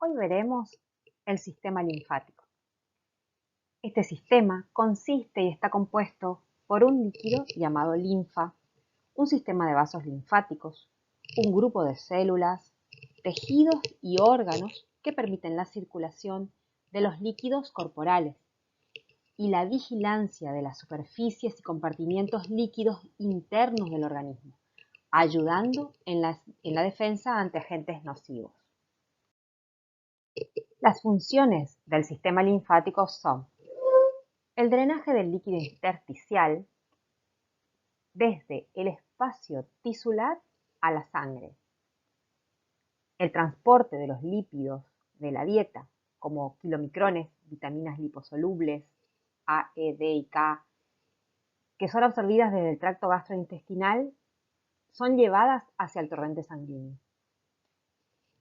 Hoy veremos el sistema linfático. Este sistema consiste y está compuesto por un líquido llamado linfa, un sistema de vasos linfáticos, un grupo de células, tejidos y órganos que permiten la circulación de los líquidos corporales y la vigilancia de las superficies y compartimientos líquidos internos del organismo, ayudando en la defensa ante agentes nocivos. Las funciones del sistema linfático son el drenaje del líquido intersticial desde el espacio tisular a la sangre, el transporte de los lípidos de la dieta, como kilomicrones, vitaminas liposolubles, A, E, D y K, que son absorbidas desde el tracto gastrointestinal, son llevadas hacia el torrente sanguíneo.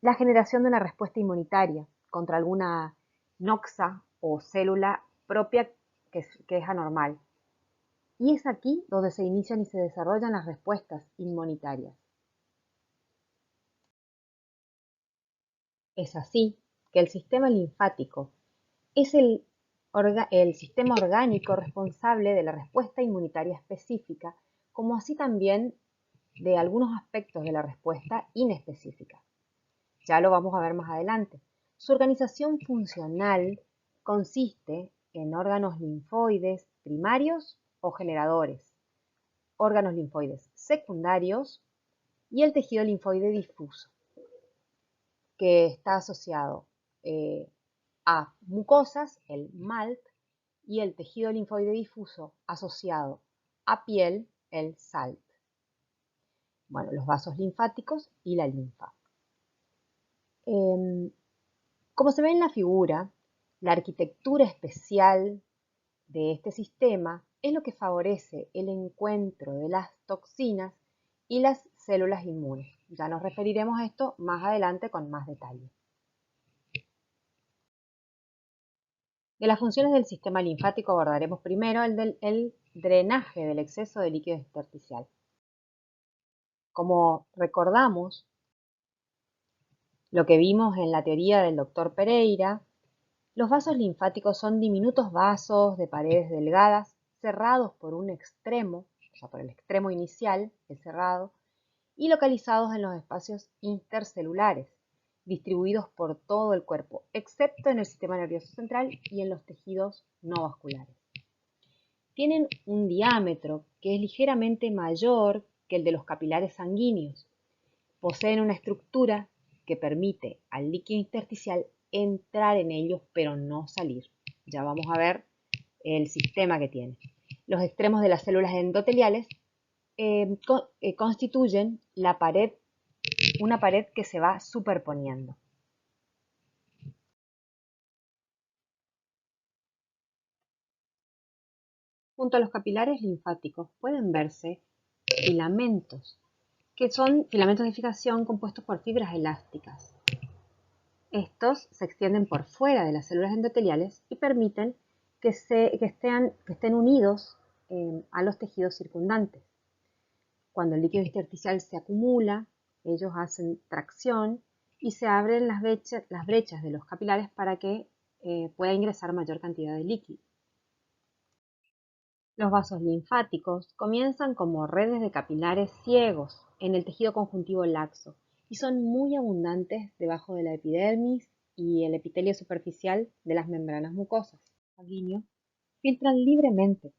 La generación de una respuesta inmunitaria contra alguna noxa o célula propia que es anormal. Y es aquí donde se inician y se desarrollan las respuestas inmunitarias. Es así que el sistema linfático es el sistema orgánico responsable de la respuesta inmunitaria específica, como así también de algunos aspectos de la respuesta inespecífica. Ya lo vamos a ver más adelante. Su organización funcional consiste en órganos linfoides primarios o generadores, órganos linfoides secundarios y el tejido linfoide difuso, que está asociado a mucosas, el MALT, y el tejido linfoide difuso asociado a piel, el SALT. Bueno, los vasos linfáticos y la linfa. Como se ve en la figura, la arquitectura especial de este sistema es lo que favorece el encuentro de las toxinas y las células inmunes. Ya nos referiremos a esto más adelante con más detalle. De las funciones del sistema linfático abordaremos primero el drenaje del exceso de líquido intersticial. Como recordamos lo que vimos en la teoría del doctor Pereira, los vasos linfáticos son diminutos vasos de paredes delgadas cerrados por un extremo, o sea, por el extremo inicial, el cerrado, y localizados en los espacios intercelulares, distribuidos por todo el cuerpo, excepto en el sistema nervioso central y en los tejidos no vasculares. Tienen un diámetro que es ligeramente mayor que el de los capilares sanguíneos. Poseen una estructura que permite al líquido intersticial entrar en ellos, pero no salir. Ya vamos a ver el sistema que tiene. Los extremos de las células endoteliales constituyen una pared que se va superponiendo. Junto a los capilares linfáticos pueden verse filamentos, que son filamentos de fijación compuestos por fibras elásticas. Estos se extienden por fuera de las células endoteliales y permiten que estén unidos a los tejidos circundantes. Cuando el líquido intersticial se acumula, ellos hacen tracción y se abren las brechas de los capilares para que pueda ingresar mayor cantidad de líquido. Los vasos linfáticos comienzan como redes de capilares ciegos en el tejido conjuntivo laxo y son muy abundantes debajo de la epidermis y el epitelio superficial de las membranas mucosas. Sanguíneo filtran libremente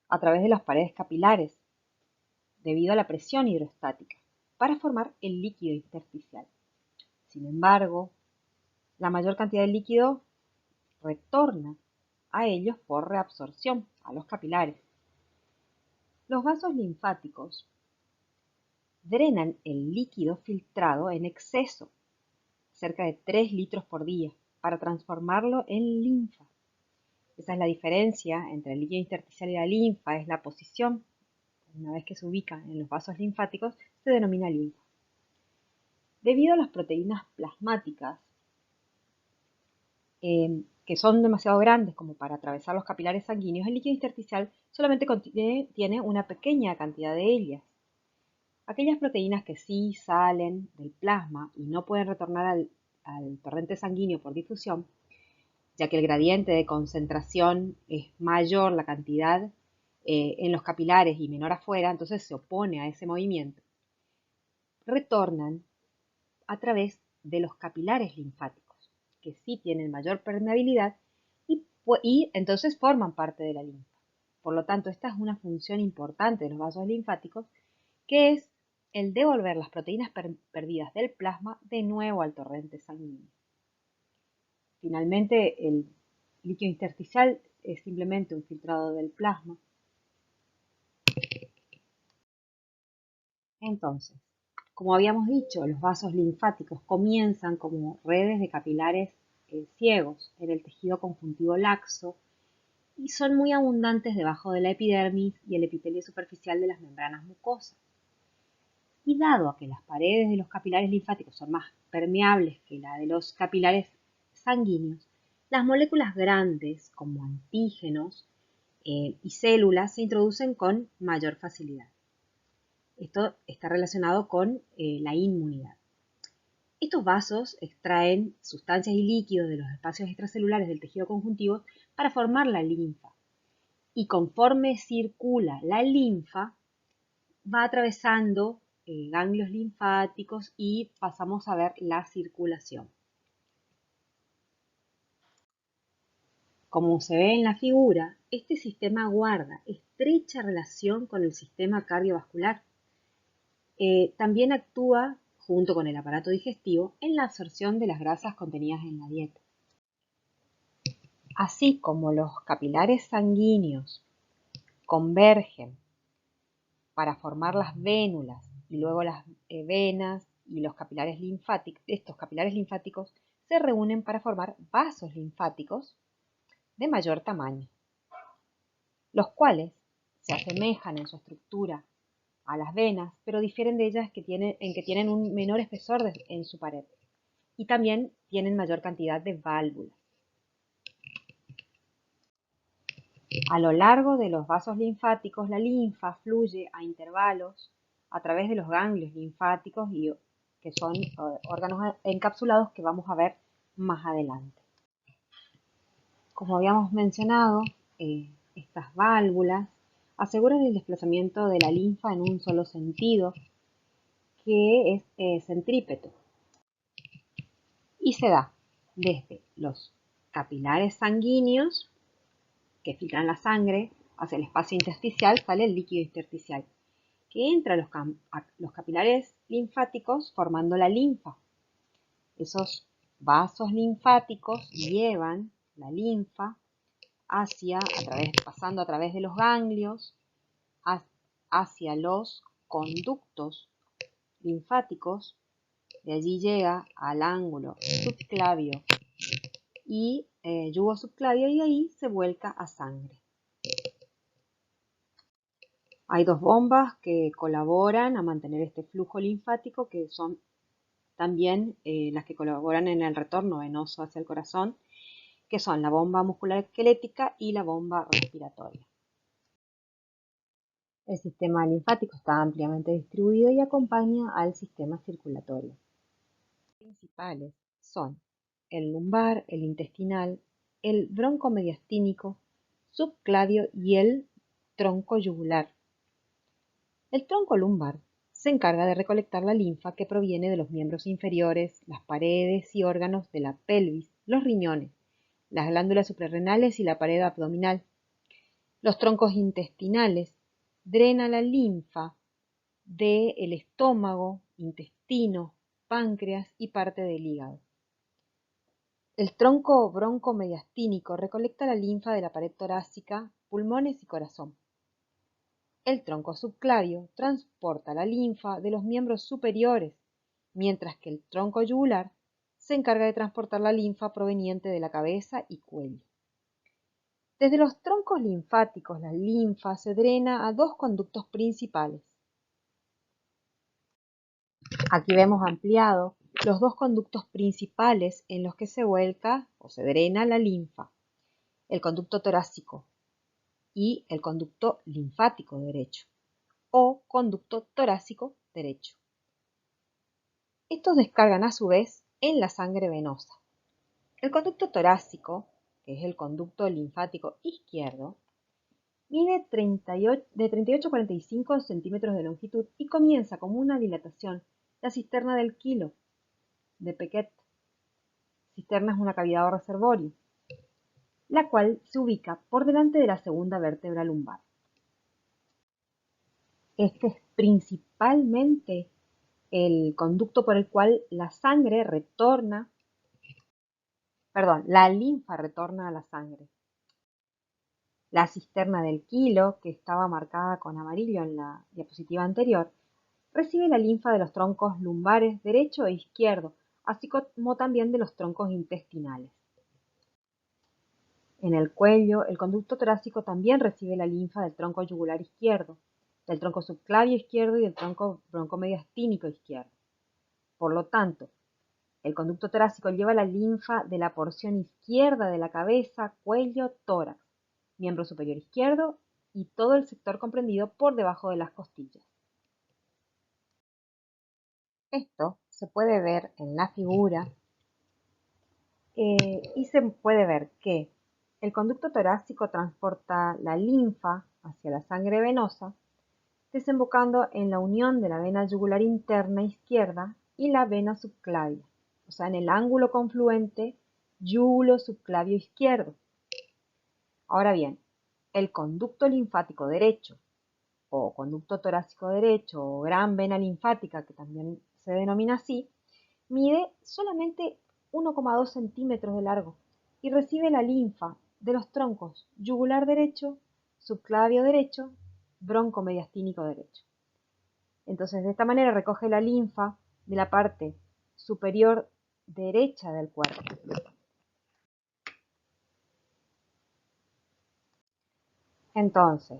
a través de las paredes capilares debido a la presión hidrostática para formar el líquido intersticial. Sin embargo, la mayor cantidad de líquido retorna a ellos por reabsorción a los capilares. Los vasos linfáticos drenan el líquido filtrado en exceso, cerca de 3 litros por día, para transformarlo en linfa. Esa es la diferencia entre el líquido intersticial y la linfa, es la posición. Una vez que se ubica en los vasos linfáticos, se denomina linfa. Debido a las proteínas plasmáticas, que son demasiado grandes como para atravesar los capilares sanguíneos, el líquido intersticial solamente tiene una pequeña cantidad de ellas. Aquellas proteínas que sí salen del plasma y no pueden retornar al torrente sanguíneo por difusión, ya que el gradiente de concentración es mayor la cantidad en los capilares y menor afuera, entonces se opone a ese movimiento, retornan a través de los capilares linfáticos, que sí tienen mayor permeabilidad y entonces forman parte de la linfa. Por lo tanto, esta es una función importante de los vasos linfáticos, que es el devolver las proteínas perdidas del plasma de nuevo al torrente sanguíneo. Finalmente, el líquido intersticial es simplemente un filtrado del plasma. Entonces, como habíamos dicho, los vasos linfáticos comienzan como redes de capilares ciegos en el tejido conjuntivo laxo y son muy abundantes debajo de la epidermis y el epitelio superficial de las membranas mucosas. Y dado a que las paredes de los capilares linfáticos son más permeables que la de los capilares sanguíneos, las moléculas grandes como antígenos y células se introducen con mayor facilidad. Esto está relacionado con la inmunidad. Estos vasos extraen sustancias y líquidos de los espacios extracelulares del tejido conjuntivo para formar la linfa. Y conforme circula la linfa, va atravesando ganglios linfáticos y pasamos a ver la circulación. Como se ve en la figura, este sistema guarda estrecha relación con el sistema cardiovascular. También actúa, junto con el aparato digestivo, en la absorción de las grasas contenidas en la dieta. Así como los capilares sanguíneos convergen para formar las vénulas y luego las venas y los capilares linfáticos, estos capilares linfáticos se reúnen para formar vasos linfáticos de mayor tamaño, los cuales se asemejan en su estructura a las venas, pero difieren de ellas en que tienen un menor espesor en su pared y también tienen mayor cantidad de válvulas. A lo largo de los vasos linfáticos, la linfa fluye a intervalos a través de los ganglios linfáticos, que son órganos encapsulados que vamos a ver más adelante. Como habíamos mencionado, estas válvulas aseguran el desplazamiento de la linfa en un solo sentido, que es centrípeto, y se da desde los capilares sanguíneos que filtran la sangre hacia el espacio intersticial, sale el líquido intersticial, que entra a los capilares linfáticos formando la linfa. Esos vasos linfáticos llevan la linfa pasando a través de los ganglios hacia los conductos linfáticos. De allí llega al ángulo subclavio y yugo subclavio y ahí se vuelca a sangre. Hay dos bombas que colaboran a mantener este flujo linfático, que son también las que colaboran en el retorno venoso hacia el corazón, que son la bomba muscular esquelética y la bomba respiratoria. El sistema linfático está ampliamente distribuido y acompaña al sistema circulatorio. Los principales son el lumbar, el intestinal, el broncomediastínico, subclavio y el tronco yugular. El tronco lumbar se encarga de recolectar la linfa que proviene de los miembros inferiores, las paredes y órganos de la pelvis, los riñones, las glándulas suprarrenales y la pared abdominal. Los troncos intestinales drenan la linfa del estómago, intestino, páncreas y parte del hígado. El tronco broncomediastínico recolecta la linfa de la pared torácica, pulmones y corazón. El tronco subclavio transporta la linfa de los miembros superiores, mientras que el tronco yugular se encarga de transportar la linfa proveniente de la cabeza y cuello. Desde los troncos linfáticos, la linfa se drena a dos conductos principales. Aquí vemos ampliado los dos conductos principales en los que se vuelca o se drena la linfa: el conducto torácico y el conducto linfático derecho, o conducto torácico derecho. Estos descargan a su vez en la sangre venosa. El conducto torácico, que es el conducto linfático izquierdo, mide de 38 a 45 centímetros de longitud y comienza como una dilatación, la cisterna del Kilo de Pequet. Cisterna es una cavidad o reservorio, la cual se ubica por delante de la segunda vértebra lumbar. Este es principalmente el conducto por el cual la linfa retorna a la sangre. La cisterna del Kilo, que estaba marcada con amarillo en la diapositiva anterior, recibe la linfa de los troncos lumbares derecho e izquierdo, así como también de los troncos intestinales. En el cuello, el conducto torácico también recibe la linfa del tronco yugular izquierdo, del tronco subclavio izquierdo y del tronco broncomediastínico izquierdo. Por lo tanto, el conducto torácico lleva la linfa de la porción izquierda de la cabeza, cuello, tórax, miembro superior izquierdo y todo el sector comprendido por debajo de las costillas. Esto se puede ver en la figura y se puede ver que el conducto torácico transporta la linfa hacia la sangre venosa, desembocando en la unión de la vena yugular interna izquierda y la vena subclavia, o sea, en el ángulo confluente yúgulo-subclavio izquierdo. Ahora bien, el conducto linfático derecho, o conducto torácico derecho, o gran vena linfática, que también se denomina así, mide solamente 1,2 centímetros de largo y recibe la linfa de los troncos yugular derecho, subclavio derecho, broncomediastínico derecho. Entonces, de esta manera recoge la linfa de la parte superior derecha del cuerpo. Entonces,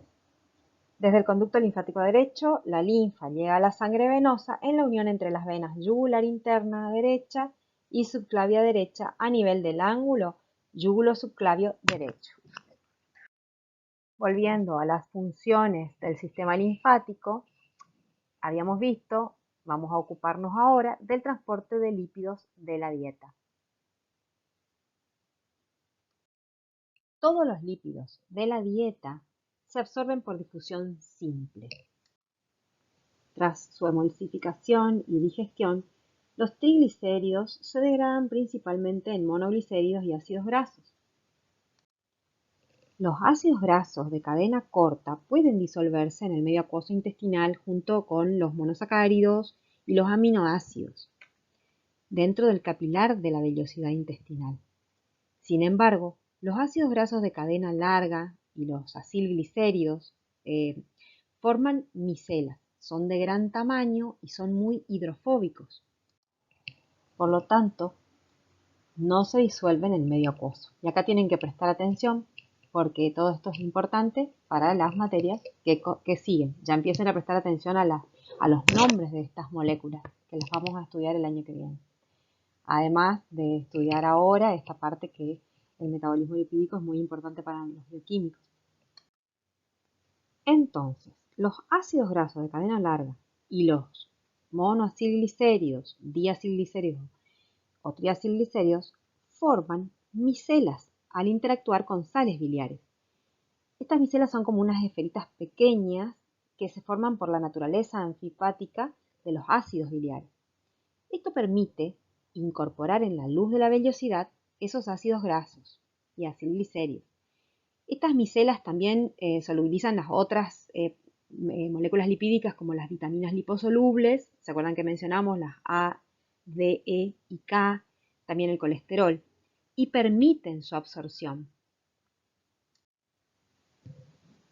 desde el conducto linfático derecho, la linfa llega a la sangre venosa en la unión entre las venas yugular interna derecha y subclavia derecha a nivel del ángulo yúgulo-subclavio derecho. Volviendo a las funciones del sistema linfático, habíamos visto, vamos a ocuparnos ahora del transporte de lípidos de la dieta. Todos los lípidos de la dieta se absorben por difusión simple. Tras su emulsificación y digestión, los triglicéridos se degradan principalmente en monoglicéridos y ácidos grasos. Los ácidos grasos de cadena corta pueden disolverse en el medio acuoso intestinal junto con los monosacáridos y los aminoácidos dentro del capilar de la vellosidad intestinal. Sin embargo, los ácidos grasos de cadena larga y los acilglicéridos forman micelas, son de gran tamaño y son muy hidrofóbicos. Por lo tanto, no se disuelven en el medio acuoso. Y acá tienen que prestar atención porque todo esto es importante para las materias que siguen. Ya empiecen a prestar atención a los nombres de estas moléculas que las vamos a estudiar el año que viene. Además de estudiar ahora esta parte que el metabolismo lipídico es muy importante para los bioquímicos. Entonces, los ácidos grasos de cadena larga y los monoacilglicéridos, diacilglicéridos o triacilglicéridos forman micelas al interactuar con sales biliares. Estas micelas son como unas esferitas pequeñas que se forman por la naturaleza anfipática de los ácidos biliares. Esto permite incorporar en la luz de la vellosidad esos ácidos grasos y acilglicéridos. Estas micelas también solubilizan las otras moléculas lipídicas como las vitaminas liposolubles, ¿se acuerdan que mencionamos las A, D, E y K? También el colesterol, y permiten su absorción.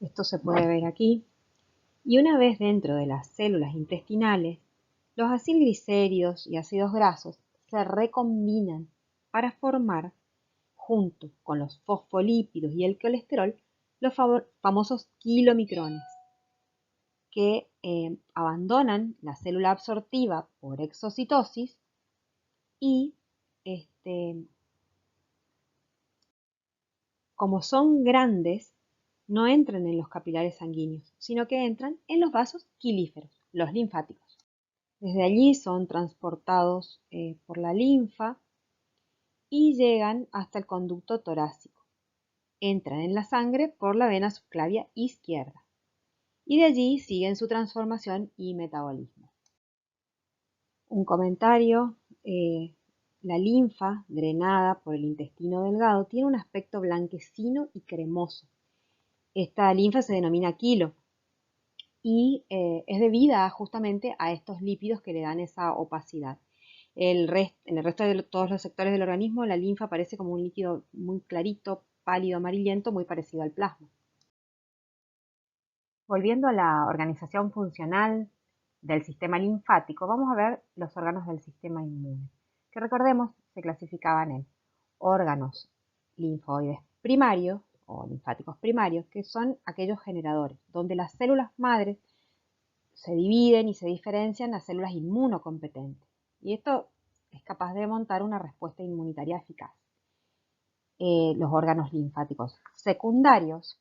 Esto se puede ver aquí. Y una vez dentro de las células intestinales, los acilglicéridos y ácidos grasos se recombinan para formar, junto con los fosfolípidos y el colesterol, los famosos kilomicrones, que abandonan la célula absortiva por exocitosis y como son grandes, no entran en los capilares sanguíneos, sino que entran en los vasos quilíferos, los linfáticos. Desde allí son transportados por la linfa y llegan hasta el conducto torácico. Entran en la sangre por la vena subclavia izquierda y de allí siguen su transformación y metabolismo. Un comentario, la linfa drenada por el intestino delgado tiene un aspecto blanquecino y cremoso. Esta linfa se denomina quilo y es debida justamente a estos lípidos que le dan esa opacidad. En el resto de todos los sectores del organismo, la linfa aparece como un líquido muy clarito, pálido, amarillento, muy parecido al plasma. Volviendo a la organización funcional del sistema linfático, vamos a ver los órganos del sistema inmune, que recordemos se clasificaban en órganos linfoides primarios o linfáticos primarios, que son aquellos generadores, donde las células madres se dividen y se diferencian a células inmunocompetentes. Y esto es capaz de montar una respuesta inmunitaria eficaz. Los órganos linfáticos secundarios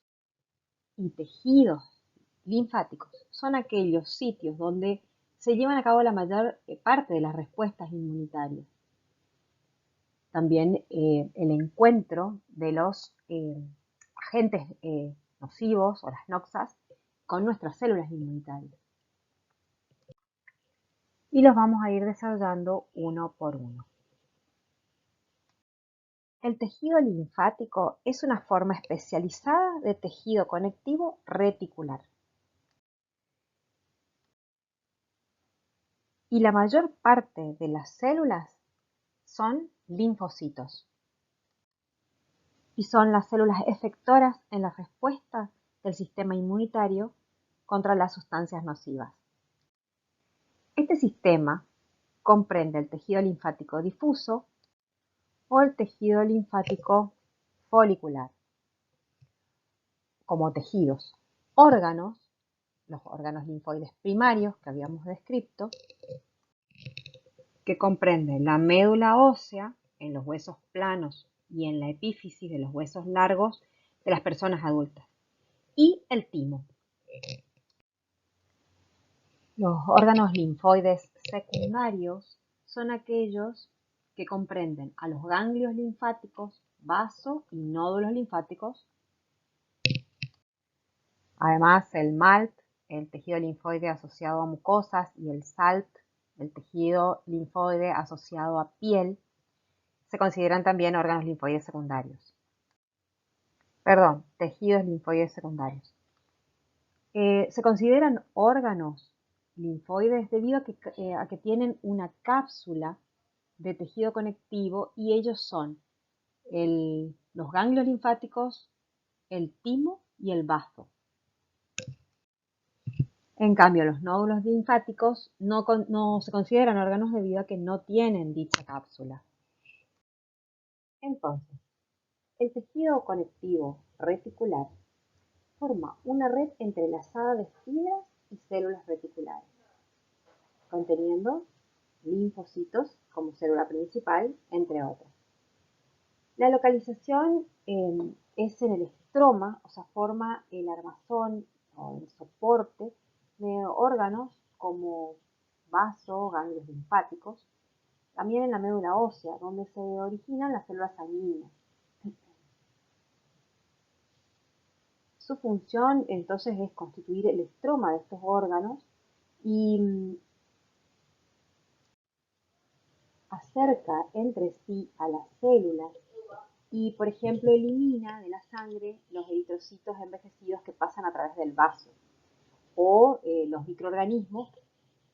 y tejidos linfáticos son aquellos sitios donde se llevan a cabo la mayor parte de las respuestas inmunitarias. También el encuentro de los agentes nocivos o las noxas con nuestras células inmunitarias. Y los vamos a ir desarrollando uno por uno. El tejido linfático es una forma especializada de tejido conectivo reticular. Y la mayor parte de las células son linfocitos. Y son las células efectoras en la respuesta del sistema inmunitario contra las sustancias nocivas. Este sistema comprende el tejido linfático difuso o el tejido linfático folicular como tejidos. Órganos, los órganos linfoides primarios que habíamos descrito, que comprenden la médula ósea en los huesos planos y en la epífisis de los huesos largos de las personas adultas, y el timo. Los órganos linfoides secundarios son aquellos que comprenden a los ganglios linfáticos, vasos y nódulos linfáticos. Además, el MALT, el tejido linfoide asociado a mucosas, y el SALT, el tejido linfoide asociado a piel, se consideran también órganos linfoides secundarios. Perdón, tejidos linfoides secundarios. Se consideran órganos linfoides debido a que tienen una cápsula de tejido conectivo y ellos son los ganglios linfáticos, el timo y el bazo. En cambio, los nódulos linfáticos no se consideran órganos debido a que no tienen dicha cápsula. Entonces, el tejido conectivo reticular forma una red entrelazada de fibras y células reticulares, conteniendo linfocitos como célula principal, entre otras. La localización es en el estroma, o sea, forma el armazón o el soporte de órganos como vasos, ganglios linfáticos, también en la médula ósea, donde se originan las células sanguíneas. Su función entonces es constituir el estroma de estos órganos y acerca entre sí a las células y, por ejemplo, elimina de la sangre los eritrocitos envejecidos que pasan a través del vaso o los microorganismos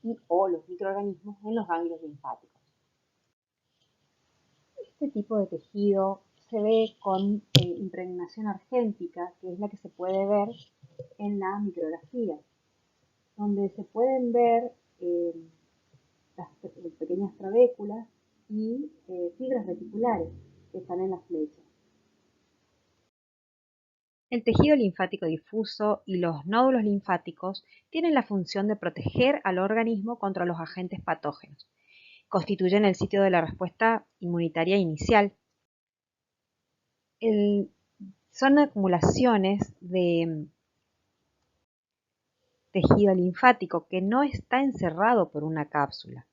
en los ganglios linfáticos. Este tipo de tejido se ve con impregnación argéntica, que es la que se puede ver en la micrografía, donde se pueden ver las pequeñas trabéculas y fibras reticulares que están en las flechas. El tejido linfático difuso y los nódulos linfáticos tienen la función de proteger al organismo contra los agentes patógenos. Constituyen el sitio de la respuesta inmunitaria inicial. Son acumulaciones de tejido linfático que no está encerrado por una cápsula.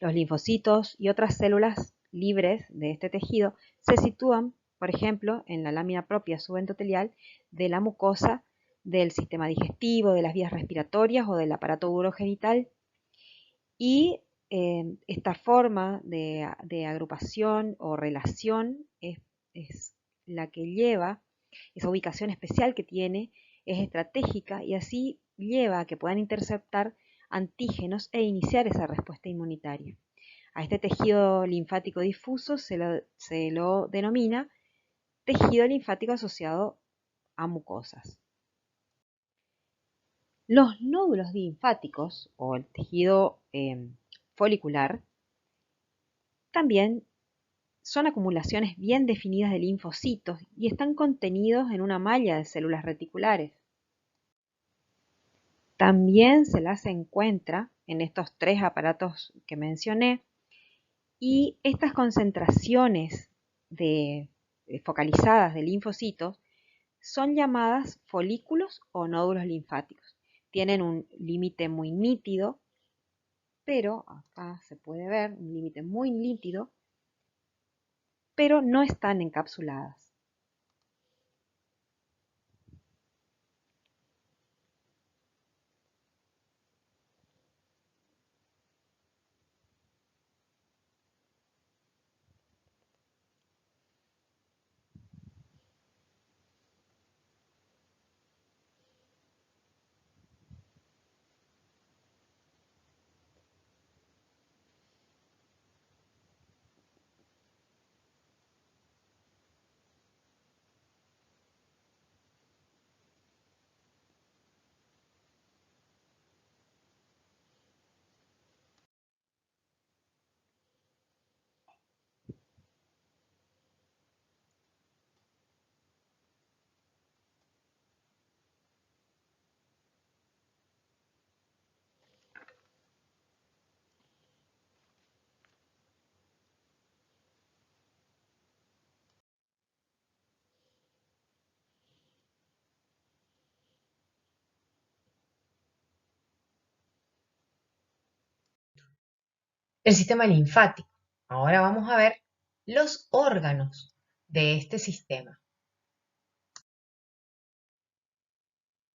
Los linfocitos y otras células libres de este tejido se sitúan, por ejemplo, en la lámina propia subendotelial de la mucosa del sistema digestivo, de las vías respiratorias o del aparato urogenital. Y esta forma de agrupación o relación es la que lleva, esa ubicación especial que tiene, es estratégica y así lleva a que puedan interceptar antígenos e iniciar esa respuesta inmunitaria. A este tejido linfático difuso se lo denomina tejido linfático asociado a mucosas. Los nódulos linfáticos o el tejido folicular también son acumulaciones bien definidas de linfocitos y están contenidos en una malla de células reticulares. También se las encuentra en estos tres aparatos que mencioné y estas concentraciones focalizadas de linfocitos son llamadas folículos o nódulos linfáticos. Tienen un límite muy nítido, pero acá se puede ver un límite muy nítido, pero no están encapsuladas. El sistema linfático. Ahora vamos a ver los órganos de este sistema.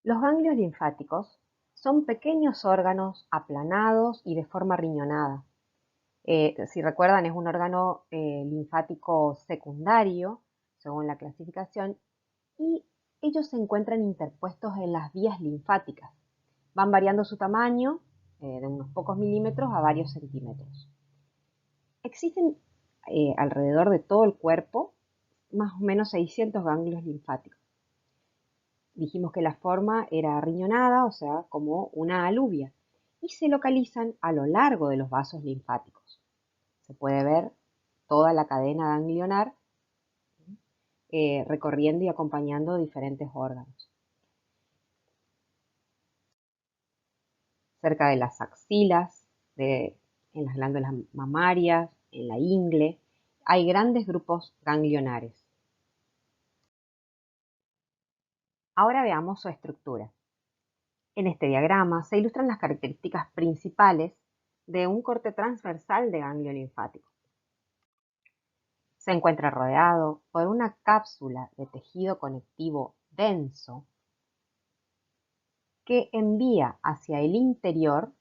Los ganglios linfáticos son pequeños órganos aplanados y de forma riñonada. Si recuerdan, es un órgano linfático secundario, según la clasificación, y ellos se encuentran interpuestos en las vías linfáticas. Van variando su tamaño de unos pocos milímetros a varios centímetros. Existen alrededor de todo el cuerpo más o menos 600 ganglios linfáticos. Dijimos que la forma era riñonada, o sea, como una aluvia, y se localizan a lo largo de los vasos linfáticos. Se puede ver toda la cadena ganglionar recorriendo y acompañando diferentes órganos. Cerca de las axilas, en las glándulas mamarias, en la ingle, hay grandes grupos ganglionares. Ahora veamos su estructura. En este diagrama se ilustran las características principales de un corte transversal de ganglio linfático. Se encuentra rodeado por una cápsula de tejido conectivo denso que envía hacia el interior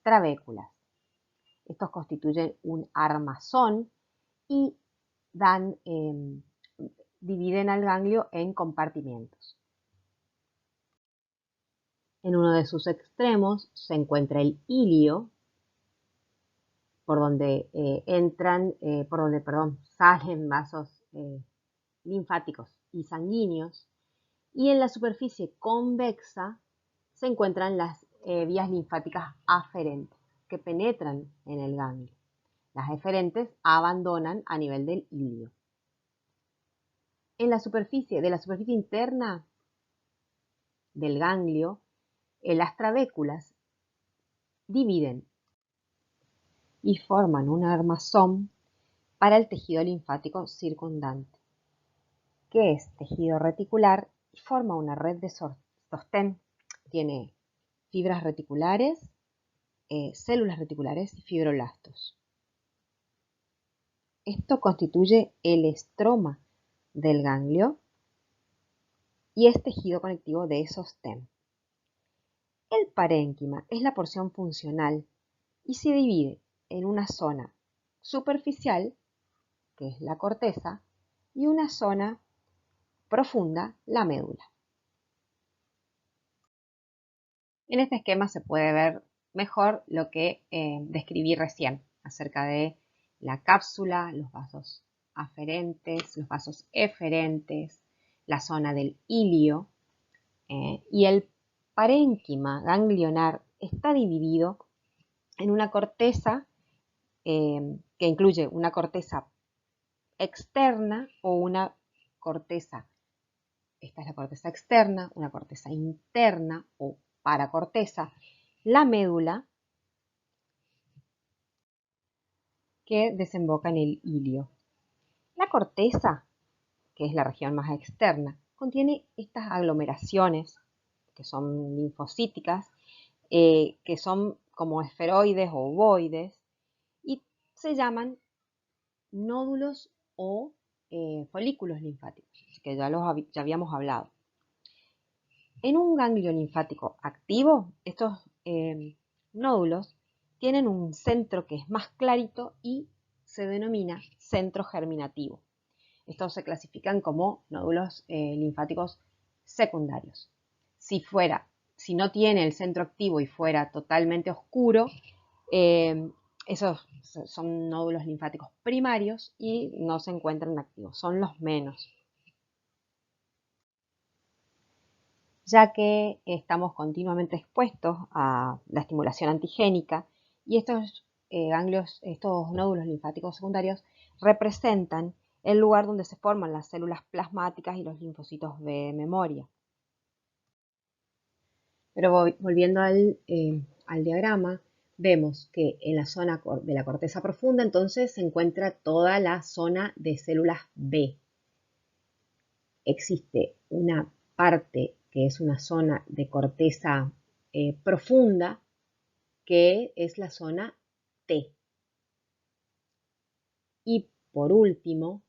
trabéculas. Estos constituyen un armazón y dividen al ganglio en compartimentos. En uno de sus extremos se encuentra el hilio, por donde salen vasos linfáticos y sanguíneos, y en la superficie convexa se encuentran las vías linfáticas aferentes que penetran en el ganglio. Las eferentes abandonan a nivel del hilio. De la superficie interna del ganglio, las trabéculas dividen y forman un armazón para el tejido linfático circundante, que es tejido reticular y forma una red de sostén. Tiene fibras reticulares, células reticulares y fibroblastos. Esto constituye el estroma del ganglio y es tejido conectivo de sostén. El parénquima es la porción funcional y se divide en una zona superficial, que es la corteza, y una zona profunda, la médula. En este esquema se puede ver mejor lo que describí recién acerca de la cápsula, los vasos aferentes, los vasos eferentes, la zona del ilio y el parénquima ganglionar está dividido en una corteza que incluye una corteza externa o una corteza, esta es la corteza externa, una corteza interna o paracorteza, la médula que desemboca en el ilio. La corteza, que es la región más externa, contiene estas aglomeraciones que son linfocíticas, que son como esferoides o ovoides y se llaman nódulos o folículos linfáticos, que ya habíamos hablado. En un ganglio linfático activo, estos nódulos tienen un centro que es más clarito y se denomina centro germinativo. Estos se clasifican como nódulos linfáticos secundarios. Si no tiene el centro activo y fuera totalmente oscuro, esos son nódulos linfáticos primarios y no se encuentran activos, son los menos. Ya que estamos continuamente expuestos a la estimulación antigénica y estos ganglios, estos nódulos linfáticos secundarios representan el lugar donde se forman las células plasmáticas y los linfocitos B de memoria. Pero volviendo al diagrama, vemos que en la zona de la corteza profunda entonces se encuentra toda la zona de células B. Existe una parte que es una zona de corteza profunda, que es la zona T. Y por último,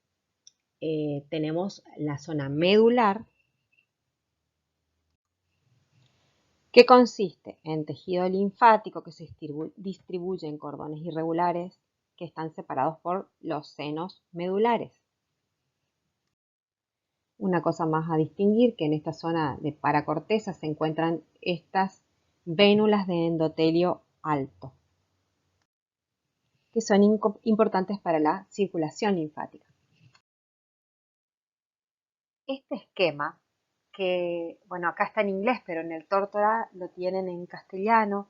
tenemos la zona medular, que consiste en tejido linfático que se distribuye en cordones irregulares que están separados por los senos medulares. Una cosa más a distinguir, que en esta zona de paracorteza se encuentran estas vénulas de endotelio alto, que son importantes para la circulación linfática. Este esquema, que bueno, acá está en inglés, pero en el Tórtora lo tienen en castellano,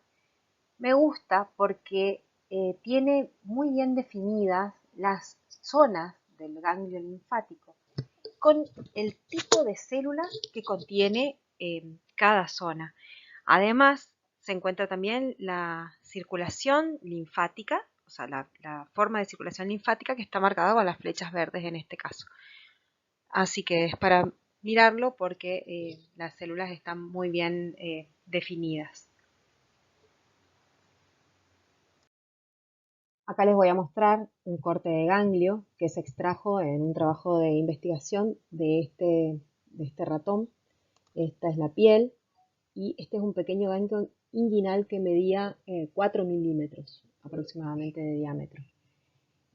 me gusta porque tiene muy bien definidas las zonas del ganglio linfático con el tipo de célula que contiene cada zona. Además, se encuentra también la circulación linfática, o sea, la forma de circulación linfática que está marcada con las flechas verdes en este caso. Así que es para mirarlo porque las células están muy bien definidas. Acá les voy a mostrar un corte de ganglio que se extrajo en un trabajo de investigación de este ratón. Esta es la piel y este es un pequeño ganglio inguinal que medía 4 milímetros aproximadamente de diámetro.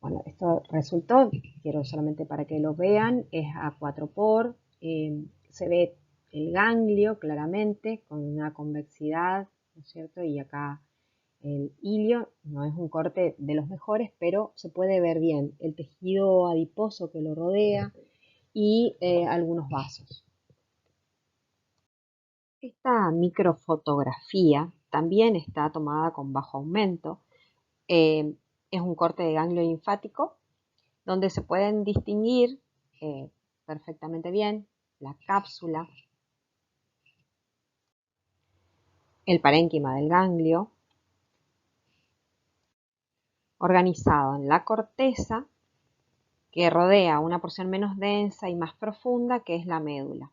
Bueno, esto resultó, quiero solamente para que lo vean, es A4 por, se ve el ganglio claramente con una convexidad, ¿no es cierto? Y acá el ilio no es un corte de los mejores, pero se puede ver bien el tejido adiposo que lo rodea y algunos vasos. Esta microfotografía también está tomada con bajo aumento. Es un corte de ganglio linfático donde se pueden distinguir perfectamente bien la cápsula, el parénquima del ganglio, organizado en la corteza que rodea una porción menos densa y más profunda que es la médula.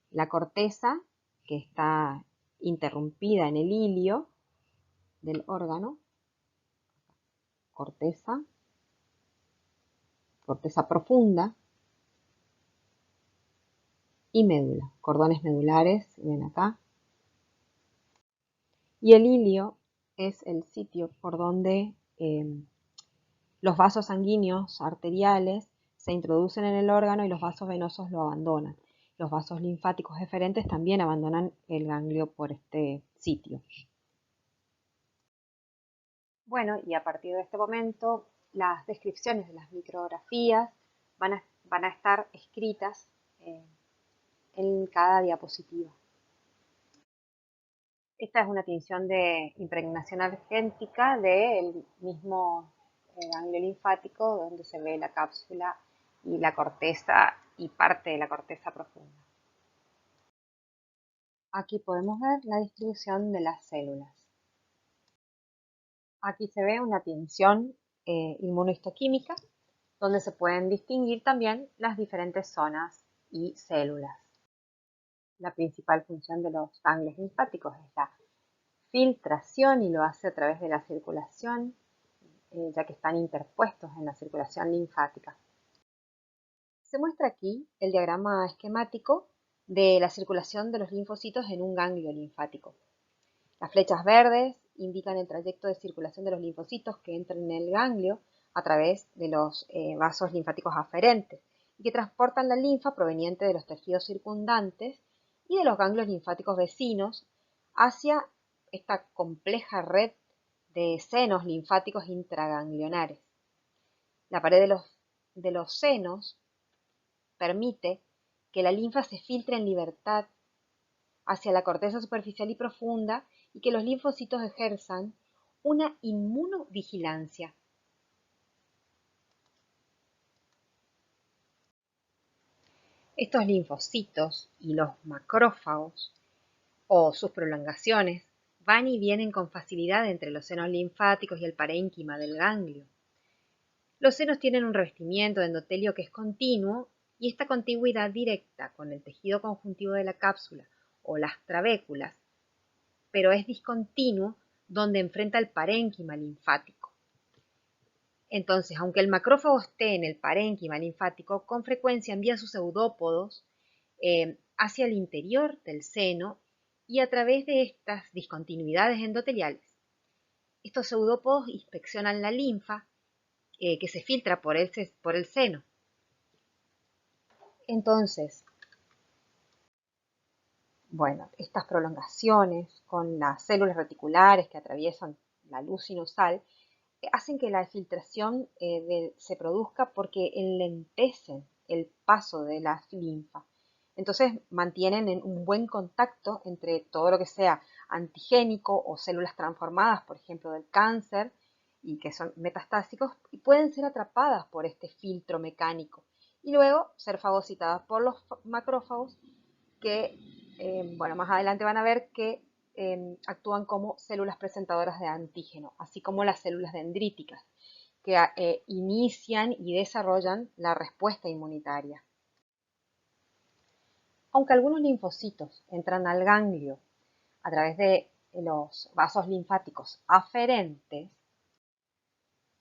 La corteza, que está interrumpida en el hilio del órgano, corteza profunda y médula, cordones medulares, ven acá. Y el hilio es el sitio por donde los vasos sanguíneos arteriales se introducen en el órgano y los vasos venosos lo abandonan. Los vasos linfáticos eferentes también abandonan el ganglio por este sitio. Bueno, y a partir de este momento, las descripciones de las micrografías van a estar escritas en cada diapositiva. Esta es una tinción de impregnación argéntica del mismo ganglio linfático, donde se ve la cápsula y la corteza y parte de la corteza profunda. Aquí podemos ver la distribución de las células. Aquí se ve una tinción inmunohistoquímica, donde se pueden distinguir también las diferentes zonas y células. La principal función de los ganglios linfáticos es la filtración y lo hace a través de la circulación, ya que están interpuestos en la circulación linfática. Se muestra aquí el diagrama esquemático de la circulación de los linfocitos en un ganglio linfático. Las flechas verdes indican el trayecto de circulación de los linfocitos que entran en el ganglio a través de los vasos linfáticos aferentes y que transportan la linfa proveniente de los tejidos circundantes y de los ganglios linfáticos vecinos hacia esta compleja red de senos linfáticos intraganglionares. La pared de los senos permite que la linfa se filtre en libertad hacia la corteza superficial y profunda y que los linfocitos ejerzan una inmunovigilancia. Estos linfocitos y los macrófagos o sus prolongaciones van y vienen con facilidad entre los senos linfáticos y el parénquima del ganglio. Los senos tienen un revestimiento de endotelio que es continuo y esta contigüidad directa con el tejido conjuntivo de la cápsula o las trabéculas, pero es discontinuo donde enfrenta el parénquima linfático. Entonces, aunque el macrófago esté en el parénquima linfático, con frecuencia envía sus pseudópodos hacia el interior del seno y a través de estas discontinuidades endoteliales. Estos pseudópodos inspeccionan la linfa que se filtra por el seno. Entonces, bueno, estas prolongaciones con las células reticulares que atraviesan la luz sinusal hacen que la filtración se produzca porque enlentecen el paso de la linfa. Entonces mantienen un buen contacto entre todo lo que sea antigénico o células transformadas, por ejemplo, del cáncer, y que son metastásicos, y pueden ser atrapadas por este filtro mecánico y luego ser fagocitadas por los macrófagos que, bueno, más adelante van a ver que actúan como células presentadoras de antígeno, así como las células dendríticas, que inician y desarrollan la respuesta inmunitaria. Aunque algunos linfocitos entran al ganglio a través de los vasos linfáticos aferentes,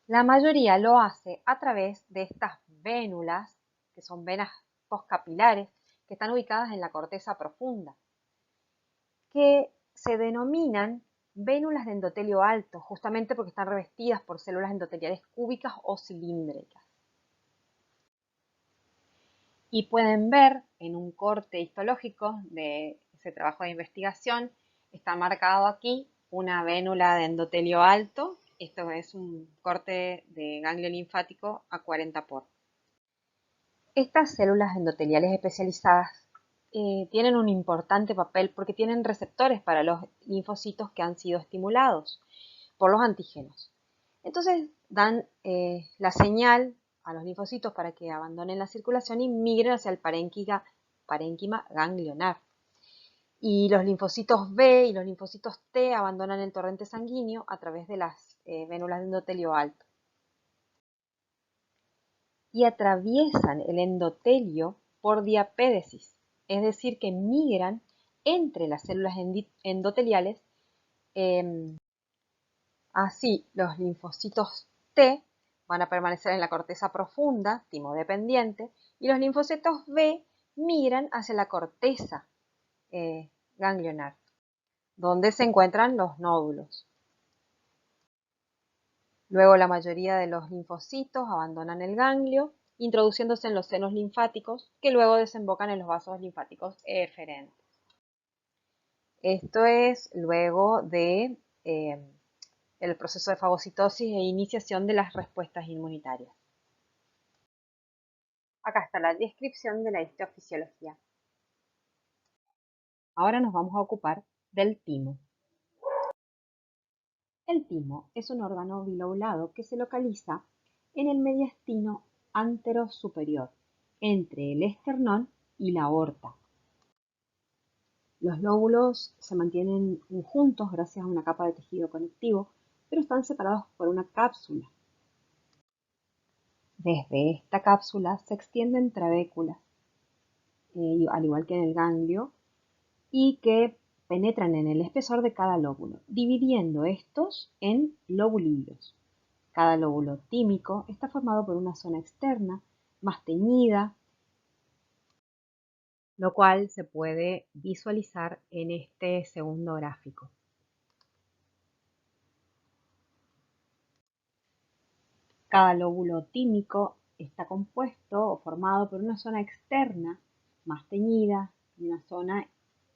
la mayoría lo hace a través de estas vénulas, que son venas postcapilares, que están ubicadas en la corteza profunda, que se denominan vénulas de endotelio alto, justamente porque están revestidas por células endoteliales cúbicas o cilíndricas. Y pueden ver en un corte histológico de ese trabajo de investigación, está marcado aquí una vénula de endotelio alto. Esto es un corte de ganglio linfático a 40 por. Estas células endoteliales especializadas tienen un importante papel porque tienen receptores para los linfocitos que han sido estimulados por los antígenos. Entonces dan la señal a los linfocitos para que abandonen la circulación y migren hacia el parénquima ganglionar. Y los linfocitos B y los linfocitos T abandonan el torrente sanguíneo a través de las vénulas de endotelio alto. Y atraviesan el endotelio por diapédesis, es decir, que migran entre las células endoteliales. Así, los linfocitos T van a permanecer en la corteza profunda, timodependiente, y los linfocitos B migran hacia la corteza ganglionar, donde se encuentran los nódulos. Luego la mayoría de los linfocitos abandonan el ganglio, introduciéndose en los senos linfáticos, que luego desembocan en los vasos linfáticos eferentes. Esto es luego de el proceso de fagocitosis e iniciación de las respuestas inmunitarias. Acá está la descripción de la histofisiología. Ahora nos vamos a ocupar del timo. El timo es un órgano bilobulado que se localiza en el mediastino anterosuperior, entre el esternón y la aorta. Los lóbulos se mantienen juntos gracias a una capa de tejido conectivo, pero están separados por una cápsula. Desde esta cápsula se extienden trabéculas, al igual que en el ganglio, y que penetran en el espesor de cada lóbulo, dividiendo estos en lobulillos. Cada lóbulo tímico está formado por una zona externa más teñida, lo cual se puede visualizar en este segundo gráfico. Cada lóbulo tímico está compuesto o formado por una zona externa más teñida y una zona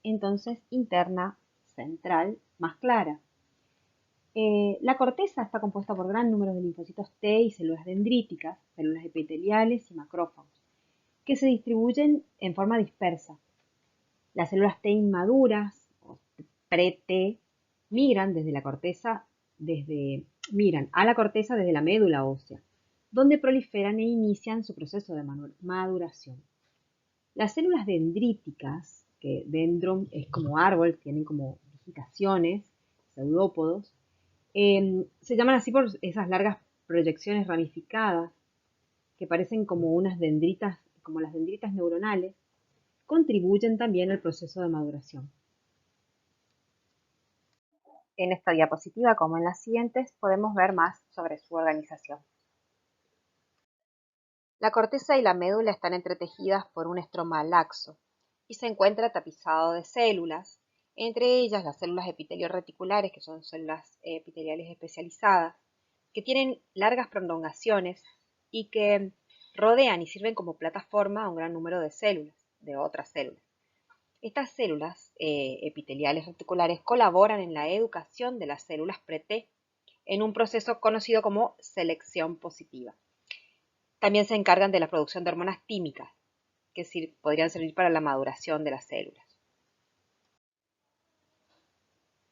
entonces interna central más clara. La corteza está compuesta por gran número de linfocitos T y células dendríticas, células epiteliales y macrófagos, que se distribuyen en forma dispersa. Las células T inmaduras, o pre-T, migran a la corteza desde la médula ósea, donde proliferan e inician su proceso de maduración. Las células dendríticas, que dendron es como árbol, tienen como digitaciones, pseudópodos, se llaman así por esas largas proyecciones ramificadas que parecen como unas dendritas, como las dendritas neuronales, contribuyen también al proceso de maduración. En esta diapositiva, como en las siguientes, podemos ver más sobre su organización. La corteza y la médula están entretejidas por un estroma laxo y se encuentra tapizado de células, entre ellas las células epitelio reticulares, que son células epiteliales especializadas, que tienen largas prolongaciones y que rodean y sirven como plataforma a un gran número de células, de otras células. Estas células epiteliales reticulares colaboran en la educación de las células pre-T en un proceso conocido como selección positiva. También se encargan de la producción de hormonas tímicas, que podrían servir para la maduración de las células.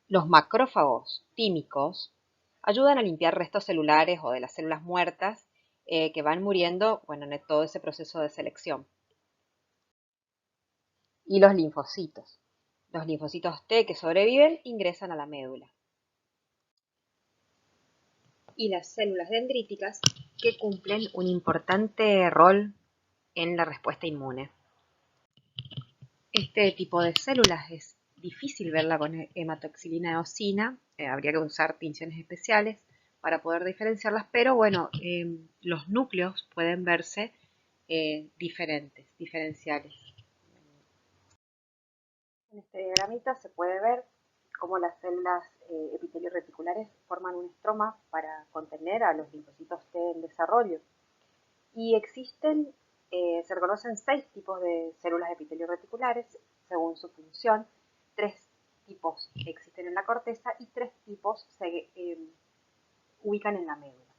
Los macrófagos tímicos ayudan a limpiar restos celulares o de las células muertas que van muriendo en todo ese proceso de selección. Y los linfocitos. Los linfocitos T que sobreviven ingresan a la médula. Y las células dendríticas que cumplen un importante rol en la respuesta inmune. Este tipo de células es difícil verla con hematoxilina eosina, habría que usar tinciones especiales para poder diferenciarlas, pero bueno, los núcleos pueden verse diferenciales. En este diagramita se puede ver cómo las células epitelio reticulares forman un estroma para contener a los linfocitos T en desarrollo. Y se reconocen 6 tipos de células epitelio reticulares según su función. 3 tipos existen en la corteza y 3 tipos se ubican en la médula.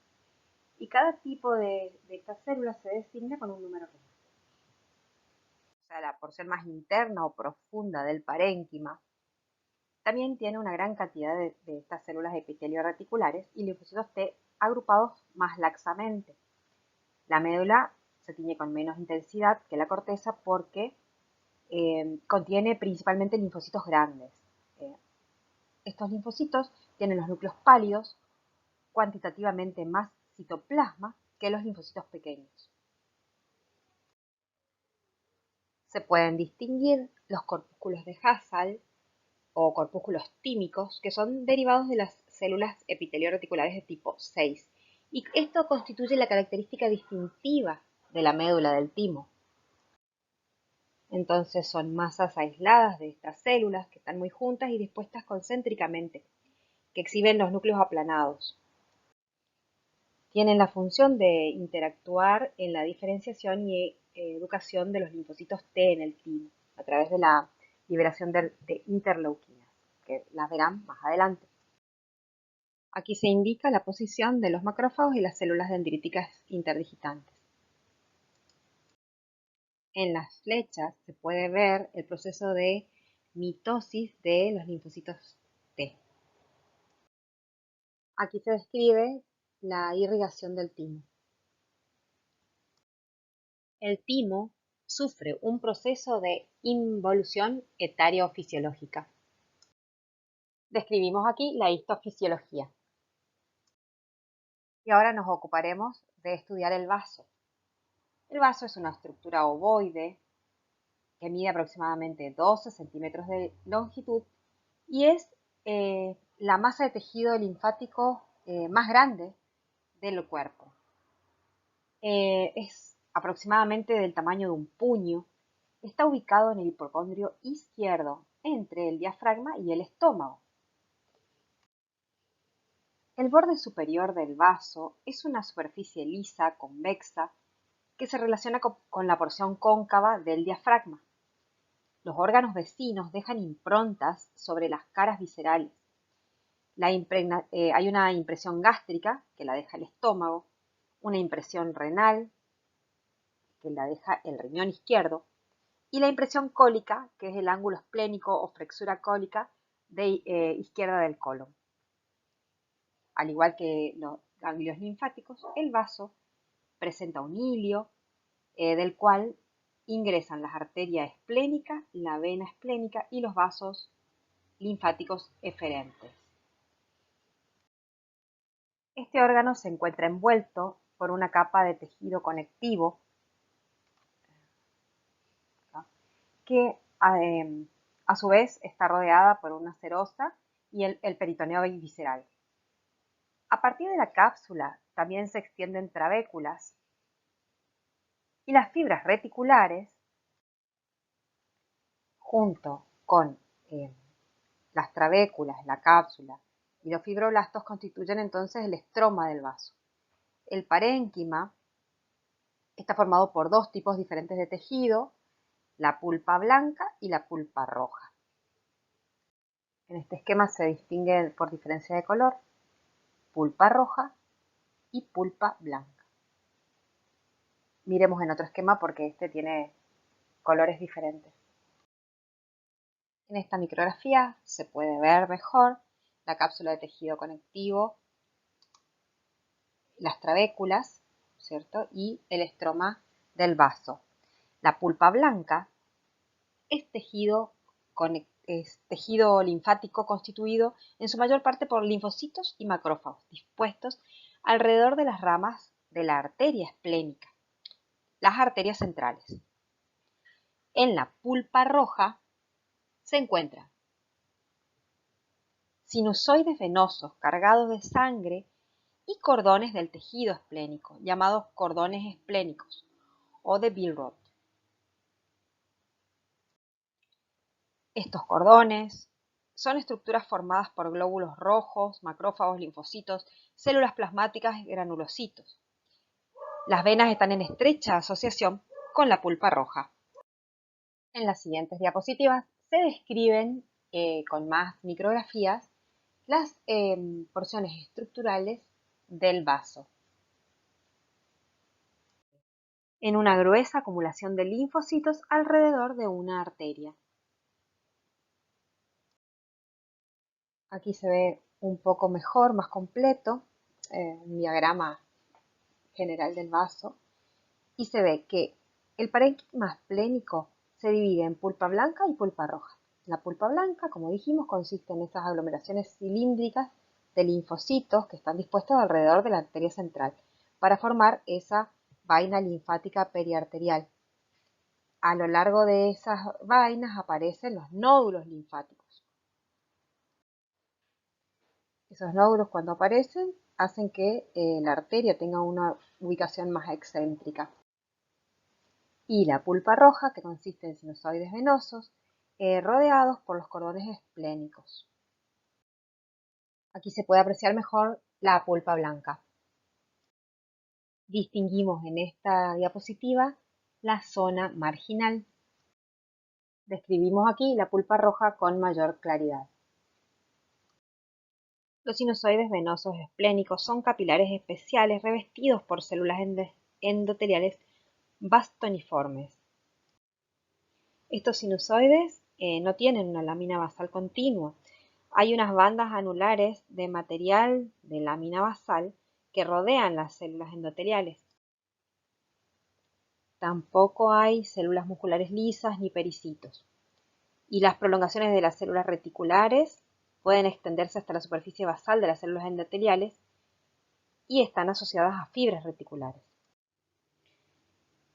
Y cada tipo de estas células se designa con un número real. O sea, la porción más interna o profunda del parénquima también tiene una gran cantidad de estas células epitelio reticulares y linfocitos T agrupados más laxamente. La médula se tiñe con menos intensidad que la corteza porque contiene principalmente linfocitos grandes. Estos linfocitos tienen los núcleos pálidos, cuantitativamente más citoplasma que los linfocitos pequeños. Se pueden distinguir los corpúsculos de Hassall o corpúsculos tímicos, que son derivados de las células epitelio-reticulares de tipo 6, y esto constituye la característica distintiva de la médula del timo. Entonces son masas aisladas de estas células que están muy juntas y dispuestas concéntricamente, que exhiben los núcleos aplanados. Tienen la función de interactuar en la diferenciación y educación de los linfocitos T en el timo, a través de la liberación de interleuquinas, que las verán más adelante. Aquí se indica la posición de los macrófagos y las células dendríticas interdigitantes. En las flechas se puede ver el proceso de mitosis de los linfocitos T. Aquí se describe la irrigación del timo. El timo sufre un proceso de involución etariofisiológica. Describimos aquí la histofisiología. Y ahora nos ocuparemos de estudiar el vaso. El vaso es una estructura ovoide que mide aproximadamente 12 centímetros de longitud y es la masa de tejido linfático más grande del cuerpo. Es aproximadamente del tamaño de un puño. Está ubicado en el hipocondrio izquierdo, entre el diafragma y el estómago. El borde superior del vaso es una superficie lisa, convexa, que se relaciona con la porción cóncava del diafragma. Los órganos vecinos dejan improntas sobre las caras viscerales. Hay una impresión gástrica, que la deja el estómago, una impresión renal, que la deja el riñón izquierdo, y la impresión cólica, que es el ángulo esplénico o flexura cólica de izquierda del colon. Al igual que los ganglios linfáticos, el vaso presenta un hilio del cual ingresan las arterias esplénicas, la vena esplénica y los vasos linfáticos eferentes. Este órgano se encuentra envuelto por una capa de tejido conectivo que a su vez está rodeada por una serosa y el peritoneo visceral. A partir de la cápsula también se extienden trabéculas y las fibras reticulares, junto con las trabéculas, la cápsula y los fibroblastos, constituyen entonces el estroma del vaso. El parénquima está formado por dos tipos diferentes de tejido, la pulpa blanca y la pulpa roja. En este esquema se distingue por diferencia de color pulpa roja y pulpa blanca. Miremos en otro esquema porque este tiene colores diferentes. En esta micrografía se puede ver mejor la cápsula de tejido conectivo, las trabéculas, ¿cierto? Y el estroma del vaso. La pulpa blanca es tejido linfático constituido en su mayor parte por linfocitos y macrófagos dispuestos alrededor de las ramas de la arteria esplénica, las arterias centrales. En la pulpa roja se encuentran sinusoides venosos cargados de sangre y cordones del tejido esplénico, llamados cordones esplénicos o de Billroth. Estos cordones son estructuras formadas por glóbulos rojos, macrófagos, linfocitos, células plasmáticas y granulocitos. Las venas están en estrecha asociación con la pulpa roja. En las siguientes diapositivas se describen con más micrografías las porciones estructurales del vaso. En una gruesa acumulación de linfocitos alrededor de una arteria. Aquí se ve un poco mejor, más completo, un diagrama general del vaso, y se ve que el parénquima esplénico se divide en pulpa blanca y pulpa roja. La pulpa blanca, como dijimos, consiste en esas aglomeraciones cilíndricas de linfocitos que están dispuestos alrededor de la arteria central para formar esa vaina linfática periarterial. a lo largo de esas vainas aparecen los nódulos linfáticos. Esos nódulos, cuando aparecen, hacen que la arteria tenga una ubicación más excéntrica. Y la pulpa roja, que consiste en sinusoides venosos, rodeados por los cordones esplénicos. Aquí se puede apreciar mejor la pulpa blanca. Distinguimos en esta diapositiva la zona marginal. Describimos aquí la pulpa roja con mayor claridad. Los sinusoides venosos esplénicos son capilares especiales revestidos por células endoteliales bastoniformes. Estos sinusoides no tienen una lámina basal continua. Hay unas bandas anulares de material de lámina basal que rodean las células endoteliales. Tampoco hay células musculares lisas ni pericitos. Y las prolongaciones de las células reticulares pueden extenderse hasta la superficie basal de las células endoteliales y están asociadas a fibras reticulares.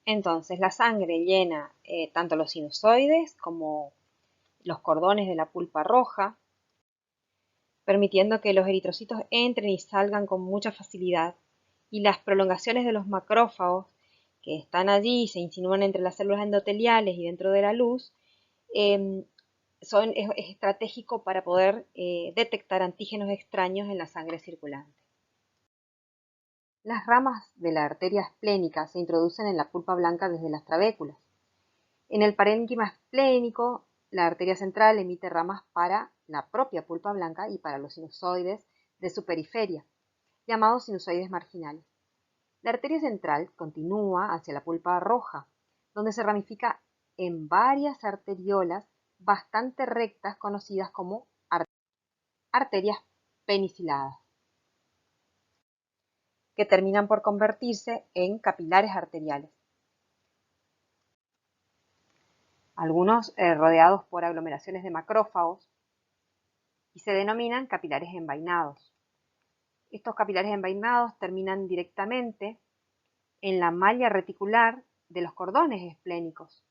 Entonces, la sangre llena tanto los sinusoides como los cordones de la pulpa roja, permitiendo que los eritrocitos entren y salgan con mucha facilidad, y las prolongaciones de los macrófagos que están allí y se insinúan entre las células endoteliales y dentro de la luz, es estratégico para poder detectar antígenos extraños en la sangre circulante. Las ramas de la arteria esplénica se introducen en la pulpa blanca desde las trabéculas. En el parénquima esplénico, la arteria central emite ramas para la propia pulpa blanca y para los sinusoides de su periferia, llamados sinusoides marginales. La arteria central continúa hacia la pulpa roja, donde se ramifica en varias arteriolas bastante rectas conocidas como arterias peniciladas, que terminan por convertirse en capilares arteriales. Algunos rodeados por aglomeraciones de macrófagos y se denominan capilares envainados. Estos capilares envainados terminan directamente en la malla reticular de los cordones esplénicos.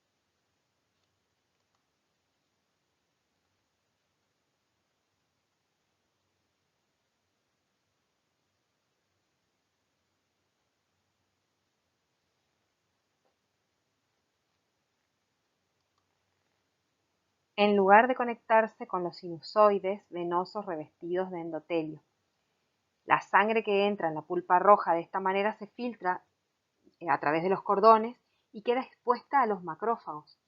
En lugar de conectarse con los sinusoides venosos revestidos de endotelio. La sangre que entra en la pulpa roja de esta manera se filtra a través de los cordones y queda expuesta a los macrófagos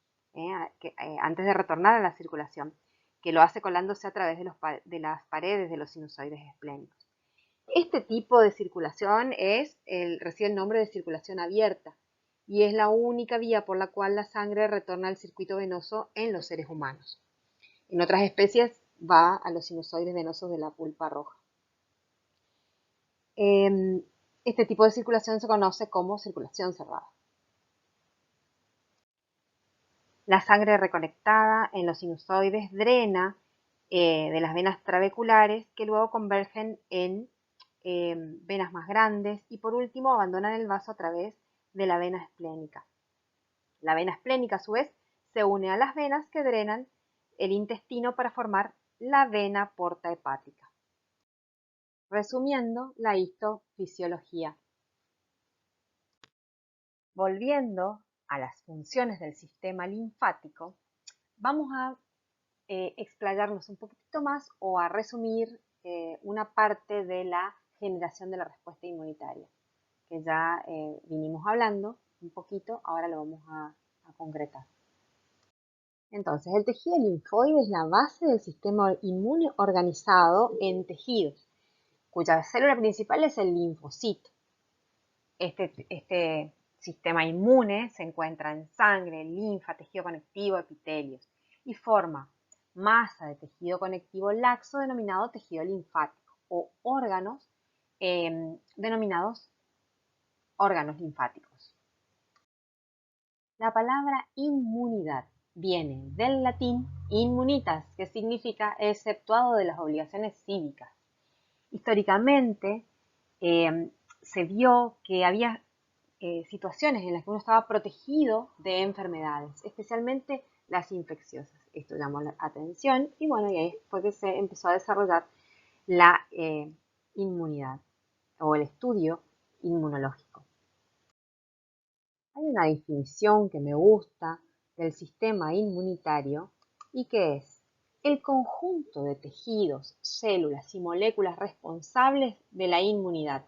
antes de retornar a la circulación, que lo hace colándose a través de las paredes de los sinusoides esplénicos. Este tipo de circulación recibe el nombre de circulación abierta y es la única vía por la cual la sangre retorna al circuito venoso en los seres humanos. En otras especies va a los sinusoides venosos de la pulpa roja. Este tipo de circulación se conoce como circulación cerrada. La sangre reconectada en los sinusoides drena de las venas trabeculares que luego convergen en venas más grandes y por último abandonan el vaso a través de la vena esplénica. La vena esplénica a su vez se une a las venas que drenan el intestino para formar la vena porta hepática. Resumiendo la histofisiología. Volviendo a las funciones del sistema linfático, vamos a explayarnos un poquito más o a resumir una parte de la generación de la respuesta inmunitaria, que ya vinimos hablando un poquito, ahora lo vamos a concretar. Entonces, el tejido linfoide es la base del sistema inmune organizado en tejidos, cuya célula principal es el linfocito. Este sistema inmune se encuentra en sangre, linfa, tejido conectivo, epitelios y forma masa de tejido conectivo laxo denominado tejido linfático o órganos denominados órganos linfáticos. La palabra inmunidad viene del latín immunitas, que significa exceptuado de las obligaciones cívicas. Históricamente se vio que había situaciones en las que uno estaba protegido de enfermedades, especialmente las infecciosas. Esto llamó la atención y bueno, y ahí fue que se empezó a desarrollar la inmunidad o el estudio inmunológico. Hay una definición que me gusta del sistema inmunitario y que es el conjunto de tejidos, células y moléculas responsables de la inmunidad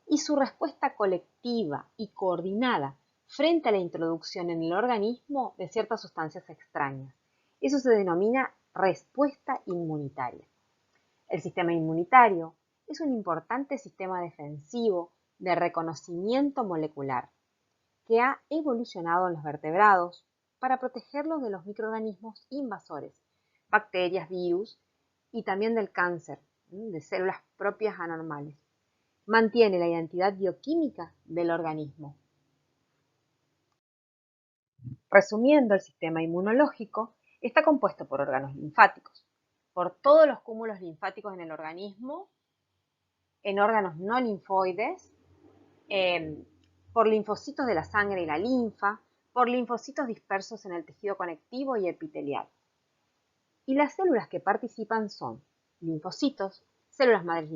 y su respuesta colectiva y coordinada frente a la introducción en el organismo de ciertas sustancias extrañas. Eso se denomina respuesta inmunitaria. El sistema inmunitario es un importante sistema defensivo de reconocimiento molecular que ha evolucionado en los vertebrados para protegerlos de los microorganismos invasores, bacterias, virus y también del cáncer, de células propias anormales. Mantiene la identidad bioquímica del organismo. Resumiendo, el sistema inmunológico está compuesto por órganos linfáticos, por todos los cúmulos linfáticos en el organismo, en órganos no linfoides, por linfocitos de la sangre y la linfa, por linfocitos dispersos en el tejido conectivo y epitelial. Y las células que participan son linfocitos, células madres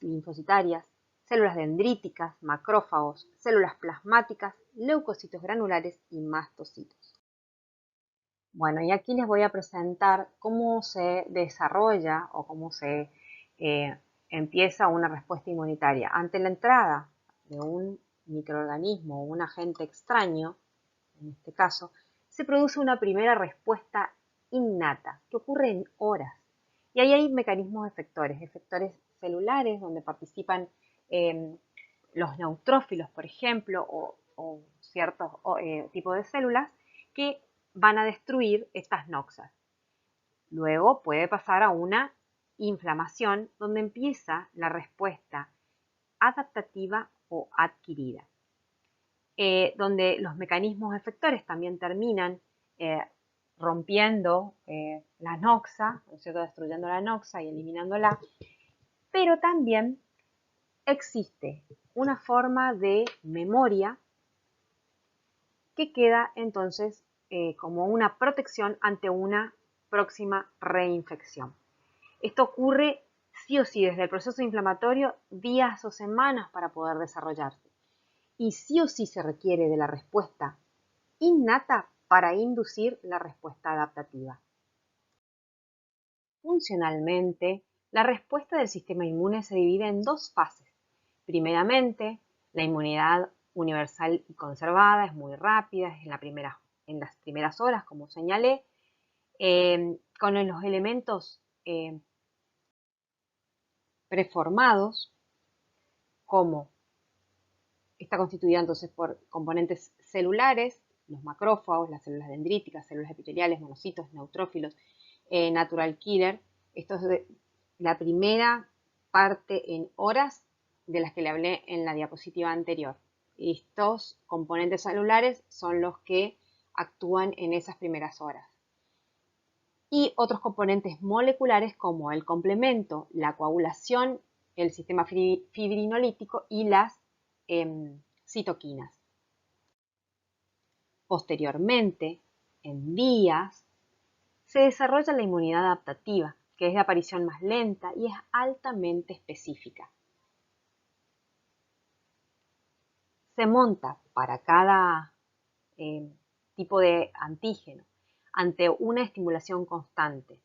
linfocitarias, células dendríticas, macrófagos, células plasmáticas, leucocitos granulares y mastocitos. Bueno, y aquí les voy a presentar cómo se desarrolla o cómo se empieza una respuesta inmunitaria. Ante la entrada de un microorganismo o un agente extraño, en este caso, se produce una primera respuesta innata que ocurre en horas. Y ahí hay mecanismos efectores celulares donde participan los neutrófilos, por ejemplo, o ciertos tipos de células que van a destruir estas noxas. Luego puede pasar a una inflamación donde empieza la respuesta adaptativa o adquirida, donde los mecanismos efectores también terminan rompiendo la noxa, ¿no es cierto?, destruyendo la noxa y eliminándola, pero también existe una forma de memoria que queda entonces como una protección ante una próxima reinfección. Esto ocurre sí o sí desde el proceso inflamatorio días o semanas para poder desarrollarse. Y sí o sí se requiere de la respuesta innata para inducir la respuesta adaptativa. Funcionalmente, la respuesta del sistema inmune se divide en dos fases. Primeramente, la inmunidad universal y conservada es muy rápida, es en las primeras horas, como señalé, con los elementos preformados, como está constituida entonces por componentes celulares, los macrófagos, las células dendríticas, células epiteliales, monocitos, neutrófilos, natural killer. Esto es la primera parte en horas de las que le hablé en la diapositiva anterior. Estos componentes celulares son los que actúan en esas primeras horas. Y otros componentes moleculares como el complemento, la coagulación, el sistema fibrinolítico y las citoquinas. Posteriormente, en días, se desarrolla la inmunidad adaptativa, que es de aparición más lenta y es altamente específica. Se monta para cada tipo de antígeno ante una estimulación constante.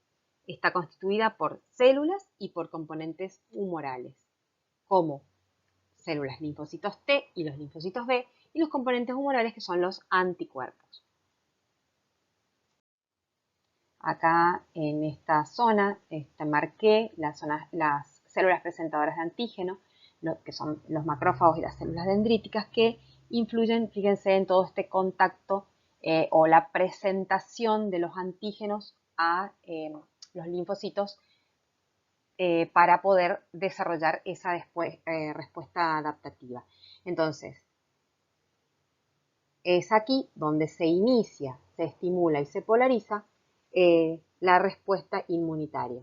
Está constituida por células y por componentes humorales, como células linfocitos T y los linfocitos B, y los componentes humorales que son los anticuerpos. Acá en esta zona marqué las células presentadoras de antígeno, que son los macrófagos y las células dendríticas, que influyen, fíjense, en todo este contacto o la presentación de los antígenos a los linfocitos para poder desarrollar esa respuesta adaptativa. Entonces, es aquí donde se inicia, se estimula y se polariza la respuesta inmunitaria.